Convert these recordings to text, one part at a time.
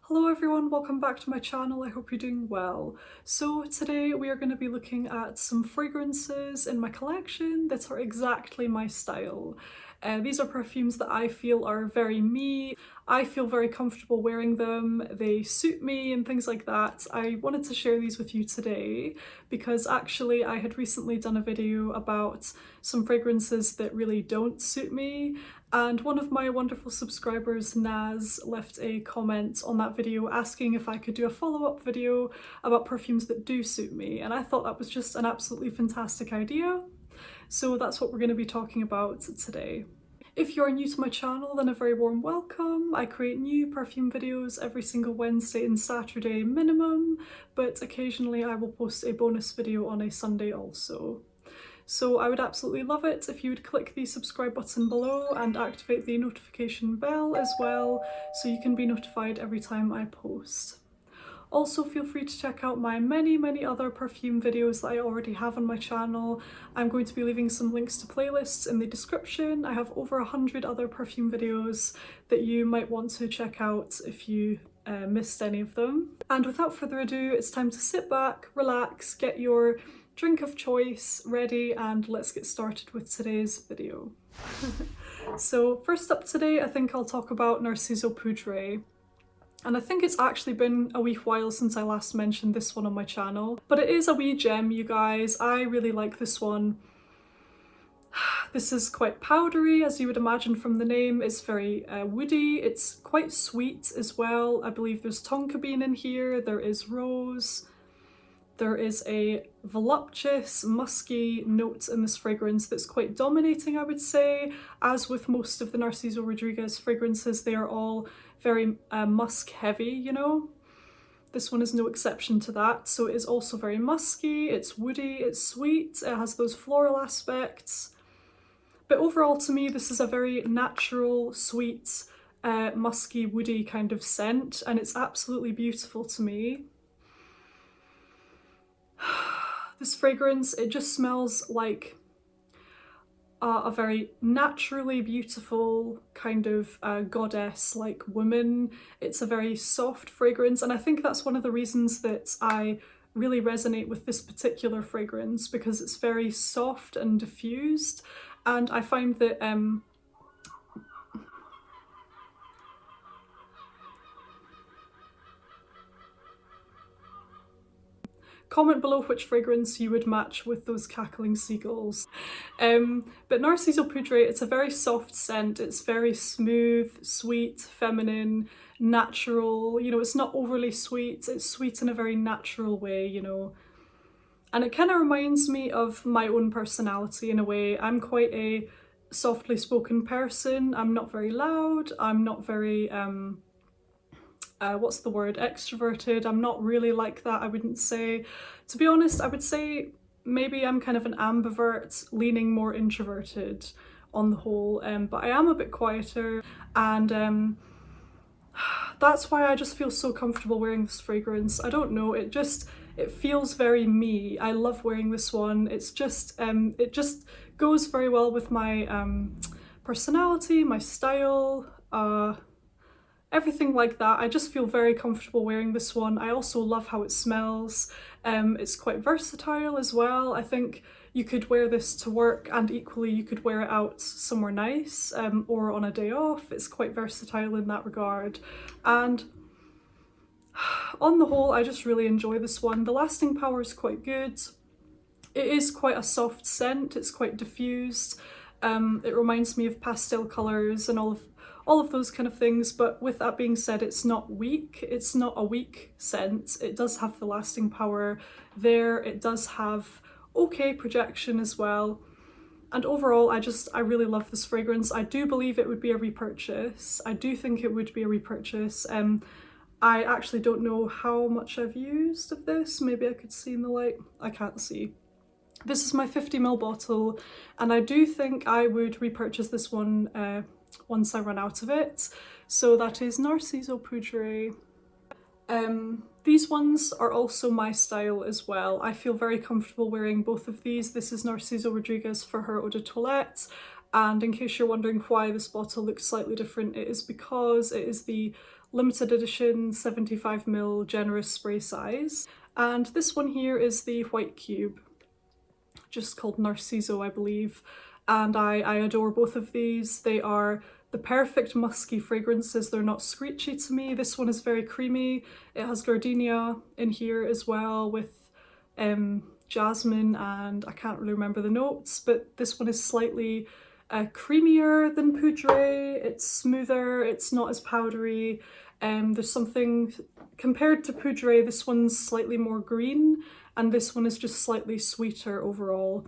Hello everyone, welcome back to my channel. I hope you're doing well. So today we are going to be looking at some fragrances in my collection that are exactly my style. These are perfumes that I feel are very me. I feel very comfortable wearing them, they suit me and things like that. I wanted to share these with you today because actually I had recently done a video about some fragrances that really don't suit me, and one of my wonderful subscribers, Naz, left a comment on that video asking if I could do a follow-up video about perfumes that do suit me, and I thought that was just an absolutely fantastic idea. So that's what we're going to be talking about today. If you're new to my channel, then a very warm welcome. I create new perfume videos every single Wednesday and Saturday minimum, but occasionally I will post a bonus video on a Sunday also. So I would absolutely love it if you would click the subscribe button below and activate the notification bell as well, so you can be notified every time I post. Also, feel free to check out my many other perfume videos that I already have on my channel. I'm going to be leaving some links to playlists in the description. I have over 100 other perfume videos that you might want to check out if you missed any of them. And without further ado, it's time to sit back, relax, get your drink of choice ready, and let's get started with today's video. So first up today, I think I'll talk about Narciso Poudree. And I think it's actually been a wee while since I last mentioned this one on my channel, but it is a wee gem, you guys. I really like this one. This is quite powdery, as you would imagine from the name. It's very woody, it's quite sweet as well. I believe there's tonka bean in here, there is rose. There is a voluptuous, musky note in this fragrance that's quite dominating, I would say. As with most of the Narciso Rodriguez fragrances, they are all very musk heavy, you know? This one is no exception to that. So it is also very musky, it's woody, it's sweet, it has those floral aspects. But overall, to me, this is a very natural, sweet, musky, woody kind of scent, and it's absolutely beautiful to me. This fragrance, it just smells like a very naturally beautiful kind of goddess-like woman. It's a very soft fragrance, and I think that's one of the reasons that I really resonate with this particular fragrance, because it's very soft and diffused, and I find that comment below which fragrance you would match with those cackling seagulls. But Narciso Poudree, it's a very soft scent. It's very smooth, sweet, feminine, natural. You know, it's not overly sweet. It's sweet in a very natural way, you know. And it kind of reminds me of my own personality in a way. I'm quite a softly spoken person. I'm not very loud. I'm not very what's the word, extroverted. I'm not really like that, I wouldn't say. To be honest, I would say maybe I'm kind of an ambivert, leaning more introverted on the whole, but I am a bit quieter, and that's why I just feel so comfortable wearing this fragrance. I don't know, it feels very me. I love wearing this one. It's just it just goes very well with my personality, my style, everything like that. I just feel very comfortable wearing this one. I also love how it smells. It's quite versatile as well. I think you could wear this to work, and equally you could wear it out somewhere nice, or on a day off. It's quite versatile in that regard. And on the whole, I just really enjoy this one. The lasting power is quite good. It is quite a soft scent. It's quite diffused. It reminds me of pastel colours and all of those kind of things, but with that being said, it's not weak. It's not a weak scent. It does have the lasting power there. It does have okay projection as well. And overall, I really love this fragrance. I do believe it would be a repurchase. I do think it would be a repurchase. I actually don't know how much I've used of this. Maybe I could see in the light. I can't see. This is my 50ml bottle, and I do think I would repurchase this one once I run out of it. So that is Narciso Poudree. These ones are also my style as well. I feel very comfortable wearing both of these. This is Narciso Rodriguez for her Eau de Toilette, and in case you're wondering why this bottle looks slightly different, it is because it is the limited edition 75ml generous spray size. And this one here is the white cube, just called Narciso, I believe. And I adore both of these. They are the perfect musky fragrances. They're not screechy to me. This one is very creamy. It has gardenia in here as well, with jasmine, and I can't really remember the notes, but this one is slightly creamier than Poudree. It's smoother, it's not as powdery. There's something, compared to Poudree, this one's slightly more green, and this one is just slightly sweeter overall.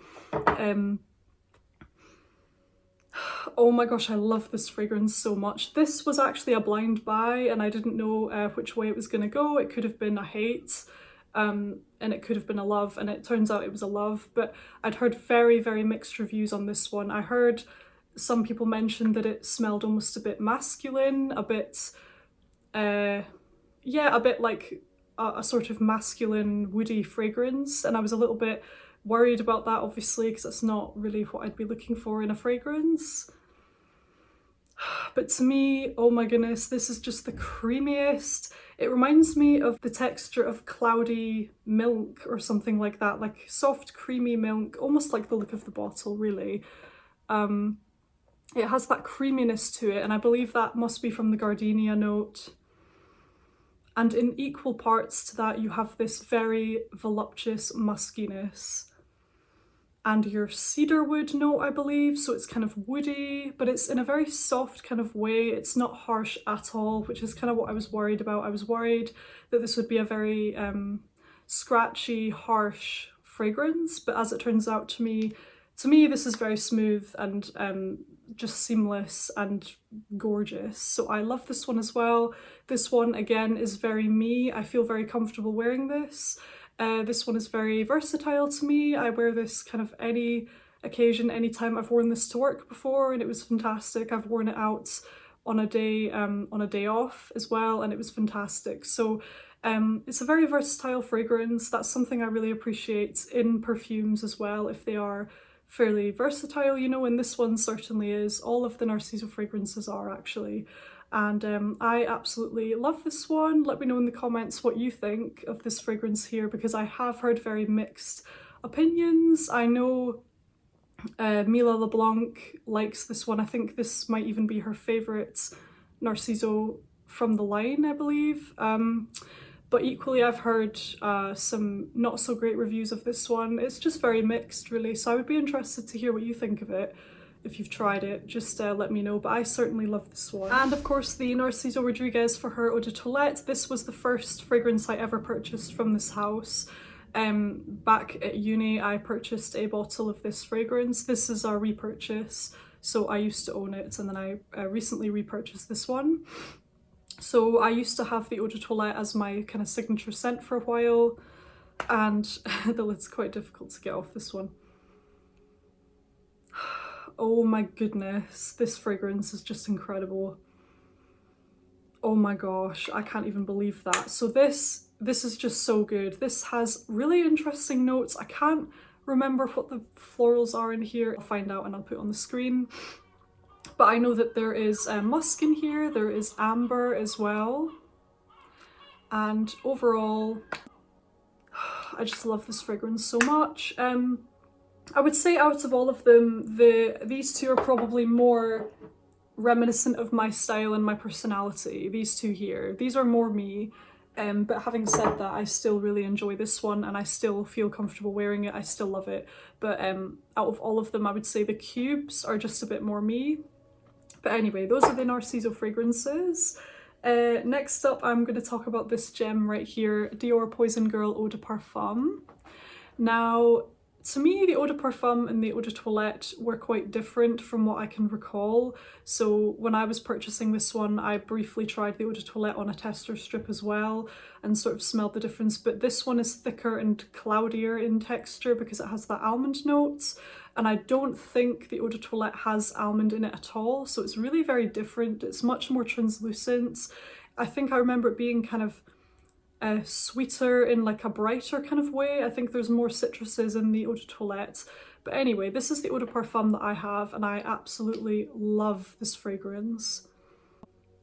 Oh my gosh, I love this fragrance so much. This was actually a blind buy, and I didn't know which way it was gonna go. It could have been a hate, and it could have been a love, and it turns out it was a love, but I'd heard very, very mixed reviews on this one. I heard some people mention that it smelled almost a bit masculine, a bit, yeah, a bit like a sort of masculine woody fragrance, and I was a little bit worried about that, obviously, because that's not really what I'd be looking for in a fragrance. But to me, oh my goodness, this is just the creamiest. It reminds me of the texture of cloudy milk or something like that, like soft creamy milk, almost like the look of the bottle, really. It has that creaminess to it, and I believe that must be from the gardenia note. And in equal parts to that, you have this very voluptuous muskiness and your cedarwood note, I believe, so it's kind of woody, but it's in a very soft kind of way. It's not harsh at all, which is kind of what I was worried about. I was worried that this would be a very scratchy, harsh fragrance, but as it turns out, to me this is very smooth and just seamless and gorgeous. So I love this one as well. This one again is very me. I feel very comfortable wearing this. This one is very versatile to me. I wear this kind of any occasion, anytime. I've worn this to work before and it was fantastic. I've worn it out on a day off as well, and it was fantastic. So it's a very versatile fragrance. That's something I really appreciate in perfumes as well, if they are fairly versatile, you know, and this one certainly is. All of the Narciso fragrances are, actually. And I absolutely love this one. Let me know in the comments what you think of this fragrance here, because I have heard very mixed opinions. I know Mila LeBlanc likes this one. I think this might even be her favourite Narciso from the line, I believe. But equally, I've heard some not so great reviews of this one. It's just very mixed, really, so I would be interested to hear what you think of it. If you've tried it, just let me know, but I certainly love this one. And of course, the Narciso Rodriguez for her Eau de Toilette. This was the first fragrance I ever purchased from this house. Back at uni, I purchased a bottle of this fragrance. This is our repurchase, so I used to own it, and then I recently repurchased this one. So I used to have the Eau de Toilette as my kind of signature scent for a while, and the lid's quite difficult to get off this one. Oh my goodness, this fragrance is just incredible. Oh my gosh, I can't even believe that. So this is just so good. This has really interesting notes. I can't remember what the florals are in here. I'll find out and I'll put it on the screen. But I know that there is musk in here, there is amber as well. And overall, I just love this fragrance so much. I would say out of all of them, these two are probably more reminiscent of my style and my personality, these two here. These are more me, but having said that, I still really enjoy this one and I still feel comfortable wearing it. I still love it. But out of all of them, I would say the cubes are just a bit more me. But anyway, those are the Narciso fragrances. Next up, I'm going to talk about this gem right here, Dior Poison Girl Eau de Parfum. Now, to me, the Eau de Parfum and the Eau de Toilette were quite different from what I can recall. So when I was purchasing this one, I briefly tried the Eau de Toilette on a tester strip as well and sort of smelled the difference. But this one is thicker and cloudier in texture because it has that almond notes. And I don't think the Eau de Toilette has almond in it at all. So it's really very different. It's much more translucent. I think I remember it being kind of sweeter in like a brighter kind of way. I think there's more citruses in the Eau de Toilette. But anyway, this is the Eau de Parfum that I have and I absolutely love this fragrance.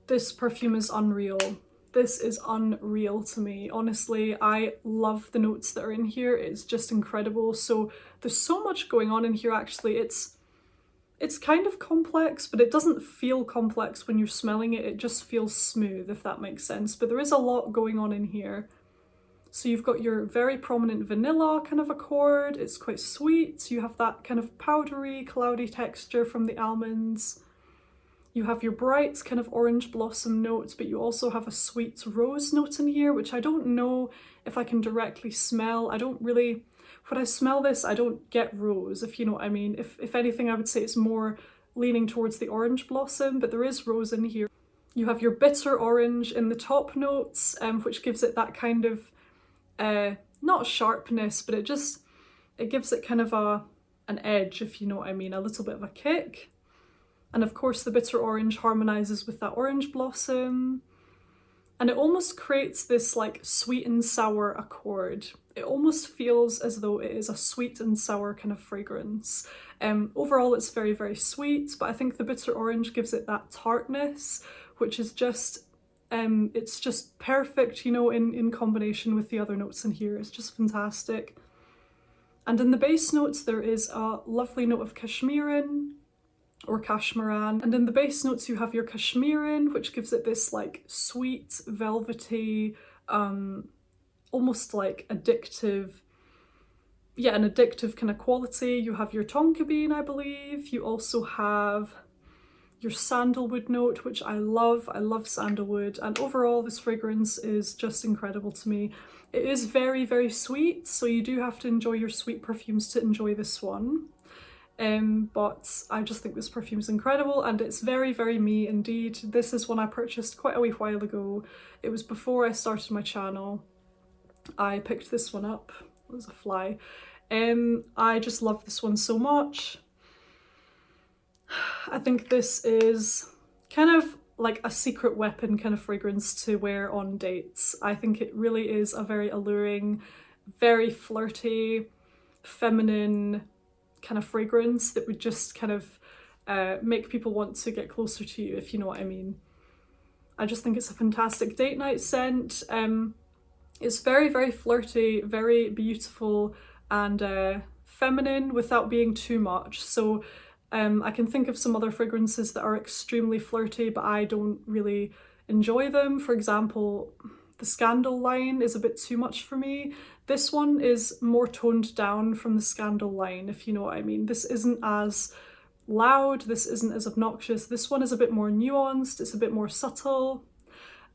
This perfume is unreal. This is unreal to me. Honestly, I love the notes that are in here. It's just incredible. So there's so much going on in here actually. It's kind of complex, but it doesn't feel complex when you're smelling it. It just feels smooth, if that makes sense. But there is a lot going on in here. So you've got your very prominent vanilla kind of accord. It's quite sweet. You have that kind of powdery, cloudy texture from the almonds. You have your bright kind of orange blossom notes, but you also have a sweet rose note in here, which I don't know if I can directly smell. I don't really, when I smell this, I don't get rose, if you know what I mean. If anything, I would say it's more leaning towards the orange blossom, but there is rose in here. You have your bitter orange in the top notes, which gives it that kind of, not sharpness, but it gives it kind of an edge, if you know what I mean, a little bit of a kick. And of course the bitter orange harmonizes with that orange blossom. And it almost creates this like sweet and sour accord. It almost feels as though it is a sweet and sour kind of fragrance. Overall it's very, very sweet, but I think the bitter orange gives it that tartness, which is just, it's just perfect, you know, in combination with the other notes in here. It's just fantastic. And in the base notes there is a lovely note of cashmeran, or cashmeran, and in the base notes you have your cashmeran, which gives it this like sweet, velvety, almost like addictive, yeah, an addictive kind of quality. You have your tonka bean, I believe. You also have your sandalwood note, which I love sandalwood, and overall this fragrance is just incredible to me. It is very, very sweet, so you do have to enjoy your sweet perfumes to enjoy this one. But I just think this perfume is incredible, and it's very, very me indeed. This is one I purchased quite a wee while ago. It was before I started my channel. I picked this one up. There's a fly. I just love this one so much. I think this is kind of like a secret weapon kind of fragrance to wear on dates. I think it really is a very alluring, very flirty, feminine kind of fragrance that would just kind of make people want to get closer to you, if you know what I mean. I just think it's a fantastic date night scent. It's very, very flirty, very beautiful and feminine without being too much. So I can think of some other fragrances that are extremely flirty, but I don't really enjoy them. For example, the Scandal line is a bit too much for me. This one is more toned down from the Scandal line, if you know what I mean. This isn't as loud, this isn't as obnoxious. This one is a bit more nuanced, it's a bit more subtle.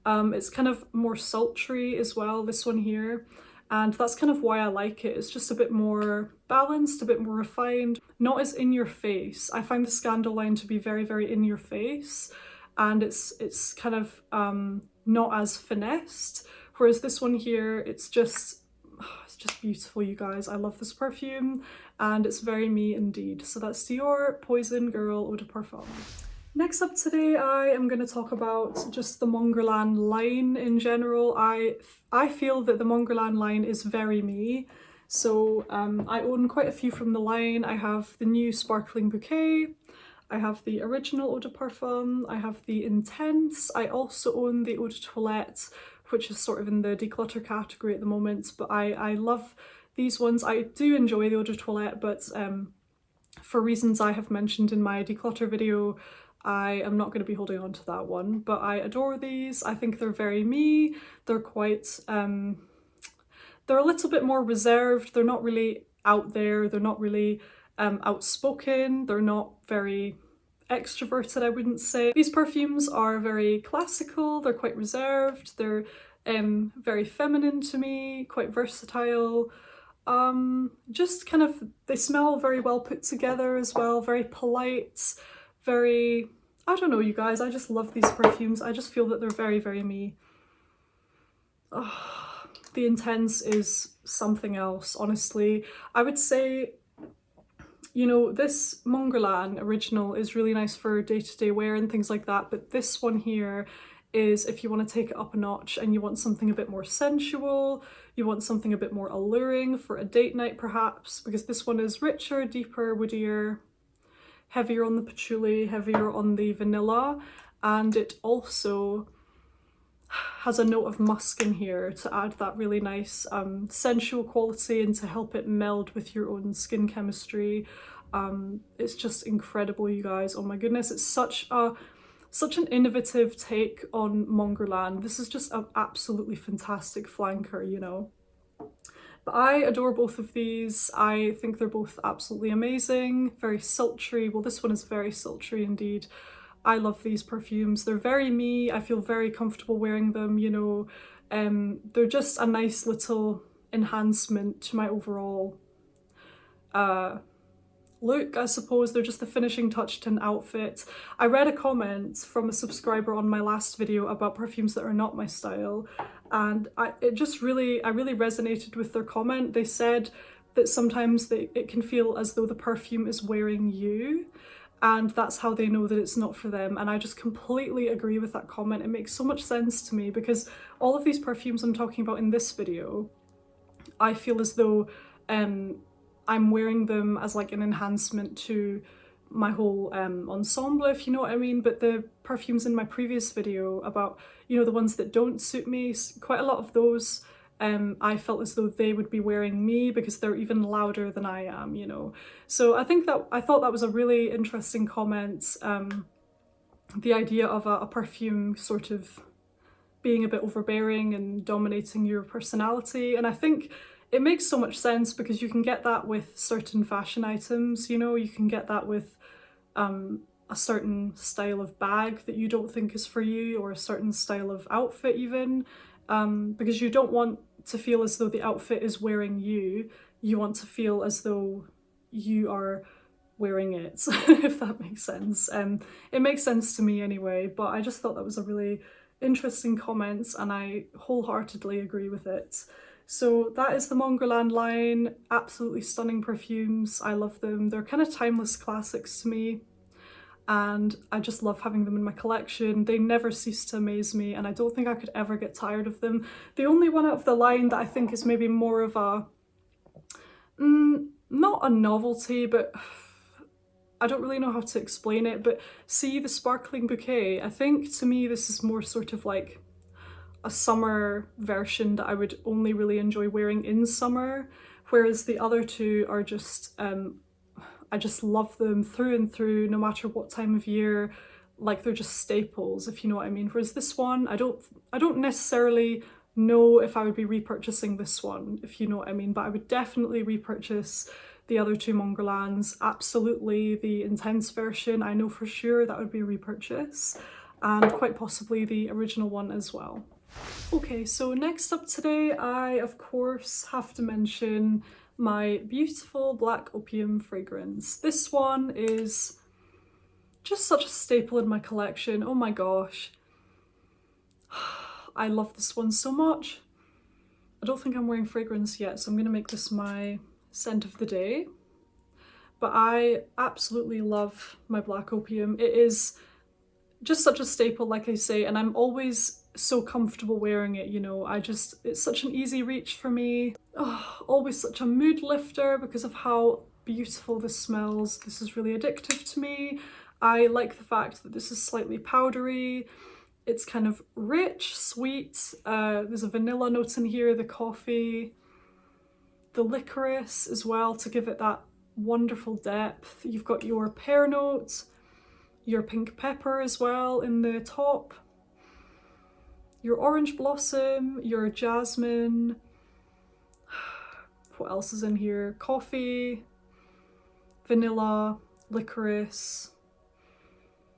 It's kind of more sultry as well, this one here. And that's kind of why I like it. It's just a bit more balanced, a bit more refined, not as in your face. I find the Scandal line to be very, very in your face, and it's kind of not as finessed. Whereas this one here, it's just beautiful, you guys. I love this perfume, and it's very me indeed. So that's Dior Poison Girl Eau de Parfum. Next up today, I am going to talk about just the Mongolain line in general. I feel that the Mongolain line is very me. So I own quite a few from the line. I have the new Sparkling Bouquet, I have the original Eau de Parfum, I have the Intense, I also own the Eau de Toilette, which is sort of in the declutter category at the moment, but I love these ones. I do enjoy the Eau de Toilette, but for reasons I have mentioned in my declutter video, I am not going to be holding on to that one, but I adore these. I think they're very me. They're quite, they're a little bit more reserved. They're not really out there. They're not really outspoken. They're not very extroverted, I wouldn't say. These perfumes are very classical. They're quite reserved. They're very feminine to me, quite versatile. Just kind of, they smell very well put together as well, very polite. Very, I don't know, you guys, I just love these perfumes. I just feel that they're very, very me. Oh, the Intense is something else, honestly. I would say, you know, this Mongolain original is really nice for day-to-day wear and things like that, but this one here is if you want to take it up a notch and you want something a bit more sensual, you want something a bit more alluring for a date night perhaps, because this one is richer, deeper, woodier, heavier on the patchouli, heavier on the vanilla, and it also has a note of musk in here to add that really nice sensual quality and to help it meld with your own skin chemistry. It's just incredible, you guys. Oh my goodness, it's such an innovative take on Mongolain. This is just an absolutely fantastic flanker, you know. But I adore both of these. I think they're both absolutely amazing, very sultry. Well, this one is very sultry indeed. I love these perfumes. They're very me. I feel very comfortable wearing them, you know. They're just a nice little enhancement to my overall look, I suppose. They're just the finishing touch to an outfit. I read a comment from a subscriber on my last video about perfumes that are not my style, and I really resonated with their comment. They said that sometimes it can feel as though the perfume is wearing you, and that's how they know that it's not for them. And I just completely agree with that comment. It makes so much sense to me, because all of these perfumes I'm talking about in this video, I feel as though I'm wearing them as like an enhancement to my whole ensemble, if you know what I mean. But the perfumes in my previous video about, you know, the ones that don't suit me, quite a lot of those I felt as though they would be wearing me because they're even louder than I am, you know. So I thought that was a really interesting comment, the idea of a perfume sort of being a bit overbearing and dominating your personality. And I think it makes so much sense, because you can get that with certain fashion items, you know. You can get that with a certain style of bag that you don't think is for you, or a certain style of outfit even, because you don't want to feel as though the outfit is wearing you. You want to feel as though you are wearing it, if that makes sense. It makes sense to me anyway, but I just thought that was a really interesting comment, and I wholeheartedly agree with it. So that is the Mongolain line. Absolutely stunning perfumes. I love them. They're kind of timeless classics to me, and I just love having them in my collection. They never cease to amaze me, and I don't think I could ever get tired of them. The only one out of the line that I think is maybe more of a, not a novelty, but I don't really know how to explain it, but see the Sparkling Bouquet, I think to me this is more sort of like a summer version that I would only really enjoy wearing in summer, whereas the other two are just, I just love them through and through, no matter what time of year. Like, they're just staples, if you know what I mean. Whereas this one, I don't necessarily know if I would be repurchasing this one, if you know what I mean, but I would definitely repurchase the other two Mongolains. Absolutely, the Intense version, I know for sure that would be a repurchase, and quite possibly the original one as well. Okay, so next up today, I of course have to mention my beautiful Black Opium fragrance. This one is just such a staple in my collection. Oh my gosh. I love this one so much. I don't think I'm wearing fragrance yet, so I'm gonna make this my scent of the day. But I absolutely love my Black Opium. It is just such a staple, like I say, and I'm always so comfortable wearing it, you know. It's such an easy reach for me. Oh, always such a mood lifter because of how beautiful this smells. This is really addictive to me. I like the fact that this is slightly powdery. It's kind of rich, sweet. There's a vanilla note in here, the coffee, the licorice as well to give it that wonderful depth. You've got your pear note, your pink pepper as well in the top, your orange blossom, your jasmine. What else is in here? Coffee, vanilla, licorice.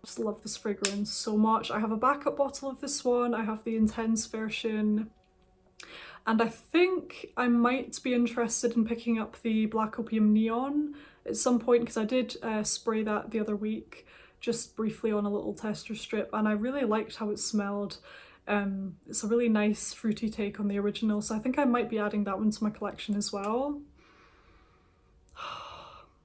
Just love this fragrance so much. I have a backup bottle of this one. I have the Intense version. And I think I might be interested in picking up the Black Opium Neon at some point, because I did spray that the other week, just briefly on a little tester strip, and I really liked how it smelled. It's a really nice fruity take on the original, so I think I might be adding that one to my collection as well.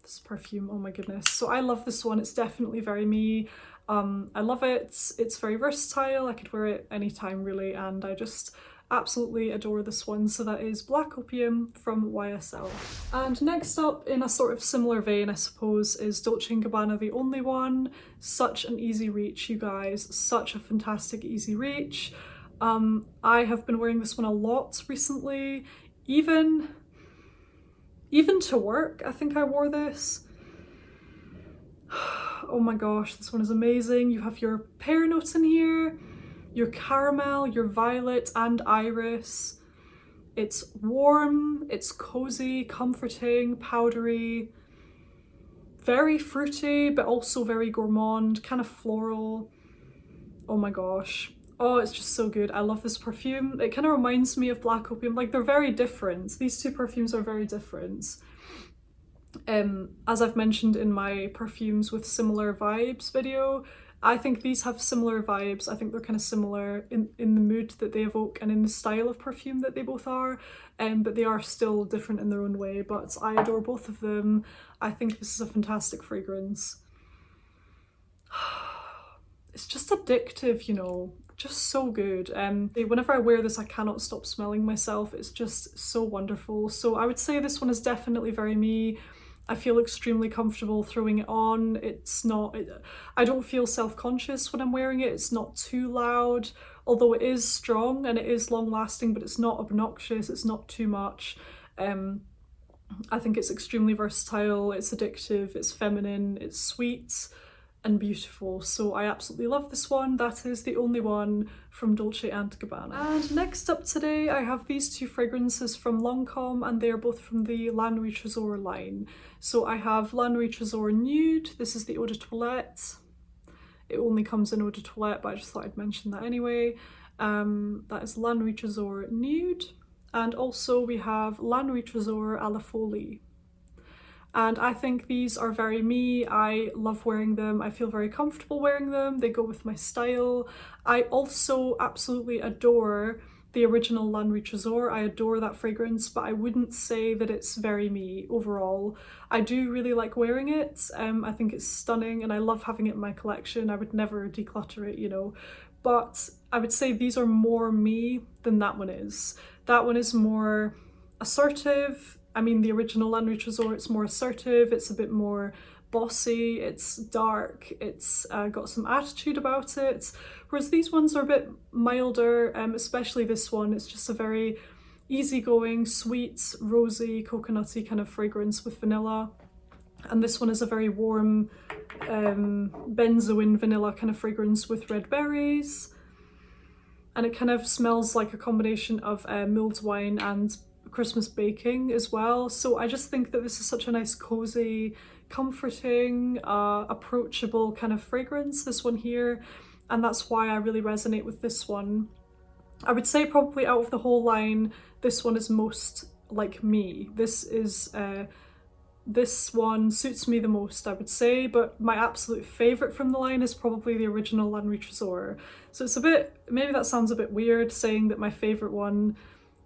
This perfume, oh my goodness. So I love this one. It's definitely very me. I love it. It's very versatile. I could wear it anytime really, and I just Absolutely adore this one. So that is Black Opium from YSL. And next up, in a sort of similar vein, I suppose, is Dolce & Gabbana The Only One. Such an easy reach, you guys. Such a fantastic easy reach. I have been wearing this one a lot recently. Even to work, I think I wore this. Oh my gosh, this one is amazing. You have your pear notes in here, your caramel, your violet and iris. It's warm, it's cozy, comforting, powdery, very fruity, but also very gourmand, kind of floral. Oh my gosh. Oh, it's just so good. I love this perfume. It kind of reminds me of Black Opium. Like, they're very different. These two perfumes are very different. As I've mentioned in my perfumes with similar vibes video, I think these have similar vibes. I think they're kind of similar in the mood that they evoke and in the style of perfume that they both are, but they are still different in their own way. But I adore both of them. I think this is a fantastic fragrance. It's just addictive, you know, just so good. Whenever I wear this, I cannot stop smelling myself. It's just so wonderful. So I would say this one is definitely very me. I feel extremely comfortable throwing it on. It's not, I don't feel self-conscious when I'm wearing it. It's not too loud, although it is strong and it is long lasting, but it's not obnoxious. It's not too much. I think it's extremely versatile. It's addictive, it's feminine, it's sweet and beautiful. So I absolutely love this one. That is The Only One from Dolce & Gabbana. And next up today, I have these two fragrances from Lancome, and they're both from the Lancome Tresor line. So I have Lancome Tresor Nude. This is the Eau de Toilette. It only comes in Eau de Toilette, but I just thought I'd mention that anyway. That is Lancome Tresor Nude. And also we have Lancome Tresor à la Folie. And I think these are very me. I love wearing them. I feel very comfortable wearing them. They go with my style. I also absolutely adore the original Lancome Tresor. I adore that fragrance, but I wouldn't say that it's very me overall. I do really like wearing it. I think it's stunning and I love having it in my collection. I would never declutter it, you know. But I would say these are more me than that one is. That one is more assertive. I mean, the original Lancome Tresor, it's more assertive, it's a bit more bossy, it's dark, it's got some attitude about it, whereas these ones are a bit milder, especially this one. It's just a very easygoing, sweet, rosy, coconutty kind of fragrance with vanilla. And this one is a very warm, benzoin vanilla kind of fragrance with red berries. And it kind of smells like a combination of mulled wine and Christmas baking as well. So I just think that this is such a nice, cozy, comforting, approachable kind of fragrance, this one here. And that's why I really resonate with this one. I would say probably out of the whole line, this one is most like me. This one suits me the most, I would say, but my absolute favourite from the line is probably the original Lancome Tresor. So it's a bit, maybe that sounds a bit weird saying that my favourite one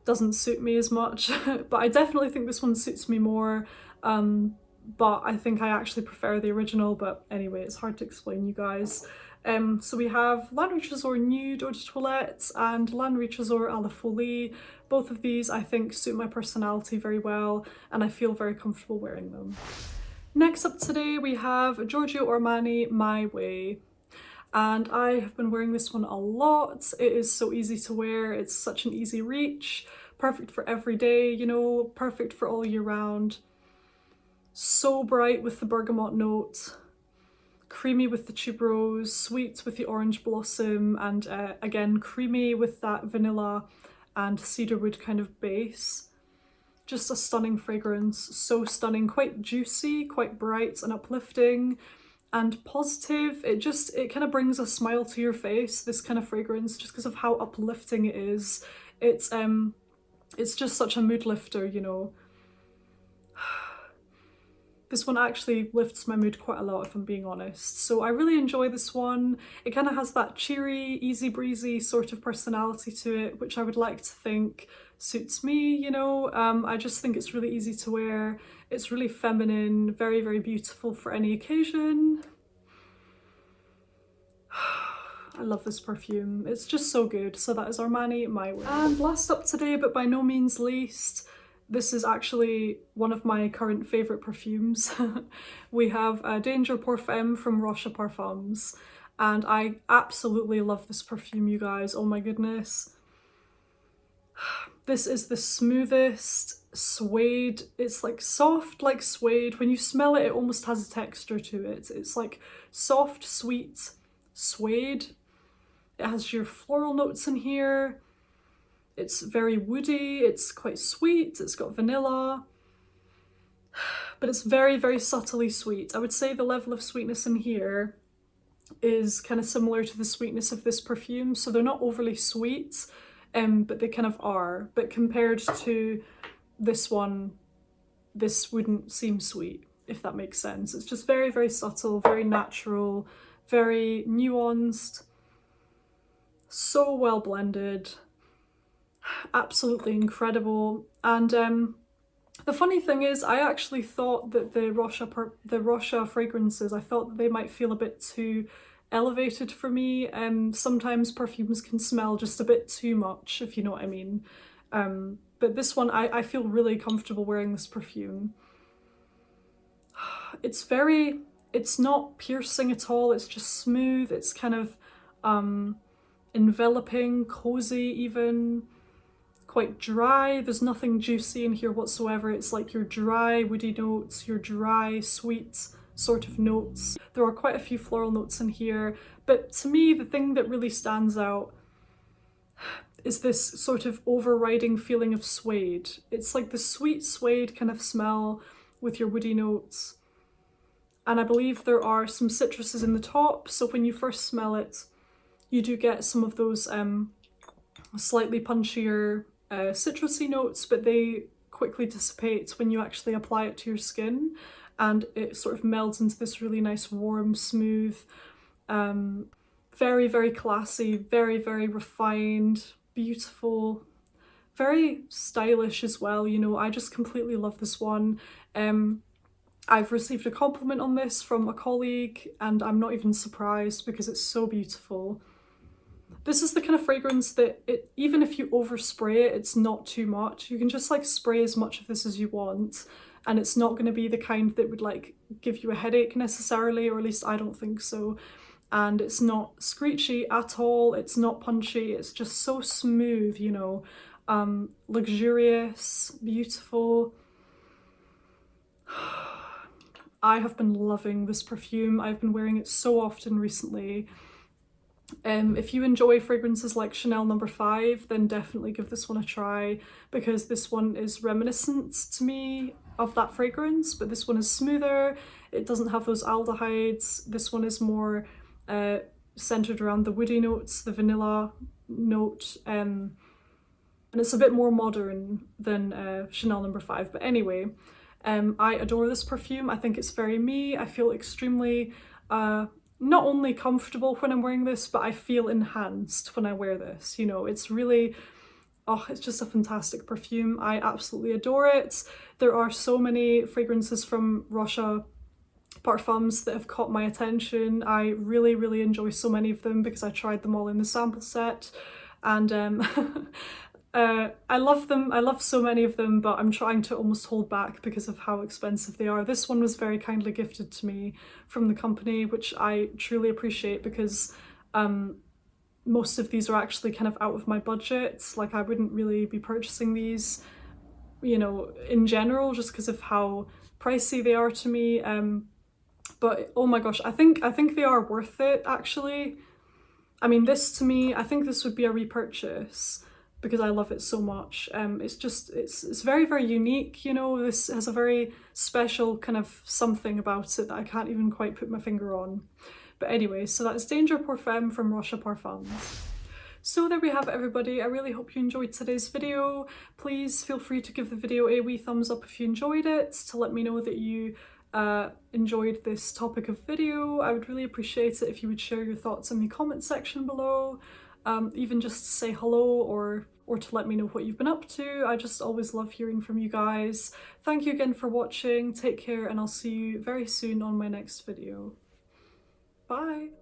doesn't suit me as much, but I definitely think this one suits me more. But I think I actually prefer the original, but anyway, it's hard to explain, you guys. So we have Lancome Tresor Nude Eau de Toilette and Lancome Tresor à la Folie. Both of these I think suit my personality very well and I feel very comfortable wearing them. Next up today we have Giorgio Armani My Way. And I have been wearing this one a lot. It is so easy to wear, it's such an easy reach, perfect for every day, you know, perfect for all year round. So bright with the bergamot note, creamy with the tuberose, sweet with the orange blossom, and again creamy with that vanilla and cedarwood kind of base. Just a stunning fragrance, so stunning, quite juicy, quite bright and uplifting and positive. It kind of brings a smile to your face, this kind of fragrance, just because of how uplifting it is. It's just such a mood lifter, you know. This one actually lifts my mood quite a lot, if I'm being honest. So I really enjoy this one. It kind of has that cheery, easy breezy sort of personality to it, which I would like to think suits me, you know. I just think it's really easy to wear. It's really feminine, very, very beautiful for any occasion. I love this perfume. It's just so good. So that is Armani My Way. And last up today, but by no means least, this is actually one of my current favourite perfumes. We have Danger Parfum from Roja Parfums. And I absolutely love this perfume, you guys. Oh my goodness. This is the smoothest suede. It's like soft like suede. When you smell it, it almost has a texture to it. It's like soft, sweet suede. It has your floral notes in here. It's very woody, it's quite sweet, it's got vanilla, but it's very, very subtly sweet. I would say the level of sweetness in here is kind of similar to the sweetness of this perfume, so they're not overly sweet, but they kind of are. But compared to this one, this wouldn't seem sweet, if that makes sense. It's just very, very subtle, very natural, very nuanced, so well blended, absolutely incredible. And the funny thing is, I actually thought that the Roja fragrances, I thought that they might feel a bit too elevated for me. Sometimes perfumes can smell just a bit too much, if you know what I mean. But this one, I feel really comfortable wearing this perfume. It's not piercing at all, it's just smooth, it's kind of enveloping, cozy even, quite dry. There's nothing juicy in here whatsoever. It's like your dry woody notes, your dry sweet sort of notes. There are quite a few floral notes in here, but to me the thing that really stands out is this sort of overriding feeling of suede. It's like the sweet suede kind of smell with your woody notes. And I believe there are some citruses in the top, so when you first smell it, you do get some of those slightly punchier citrusy notes, but they quickly dissipate when you actually apply it to your skin, and it sort of melds into this really nice, warm, smooth, very, very classy, very, very refined, beautiful, very stylish as well. You know, I just completely love this one. I've received a compliment on this from a colleague, and I'm not even surprised because it's so beautiful. This is the kind of fragrance that even if you overspray it, it's not too much. You can just like spray as much of this as you want, and it's not going to be the kind that would like give you a headache necessarily, or at least I don't think so. And it's not screechy at all, it's not punchy, it's just so smooth, you know, luxurious, beautiful. I have been loving this perfume. I've been wearing it so often recently. If you enjoy fragrances like Chanel No. 5, then definitely give this one a try, because this one is reminiscent to me of that fragrance, but this one is smoother. It doesn't have those aldehydes. This one is more centered around the woody notes, the vanilla note, and it's a bit more modern than Chanel No. 5. But anyway, I adore this perfume. I think it's very me. I feel extremely not only comfortable when I'm wearing this, but I feel enhanced when I wear this. You know, it's really, oh, it's just a fantastic perfume. I absolutely adore it. There are so many fragrances from Roja Parfums that have caught my attention. I really, really enjoy so many of them because I tried them all in the sample set, and I love them. I love so many of them, but I'm trying to almost hold back because of how expensive they are. This one was very kindly gifted to me from the company, which I truly appreciate, because most of these are actually kind of out of my budget. Like, I wouldn't really be purchasing these, you know, in general, just because of how pricey they are to me. But oh my gosh, I think they are worth it, actually. I mean, this to me, I think this would be a repurchase, because I love it so much. It's very, very unique, you know. This has a very special kind of something about it that I can't even quite put my finger on. But anyway, so that's Danger Parfum from Roja Parfums. So there we have it, everybody. I really hope you enjoyed today's video. Please feel free to give the video a wee thumbs up if you enjoyed it, to let me know that you enjoyed this topic of video. I would really appreciate it if you would share your thoughts in the comment section below. Even just to say hello, or to let me know what you've been up to. I just always love hearing from you guys. Thank you again for watching, take care, and I'll see you very soon on my next video. Bye!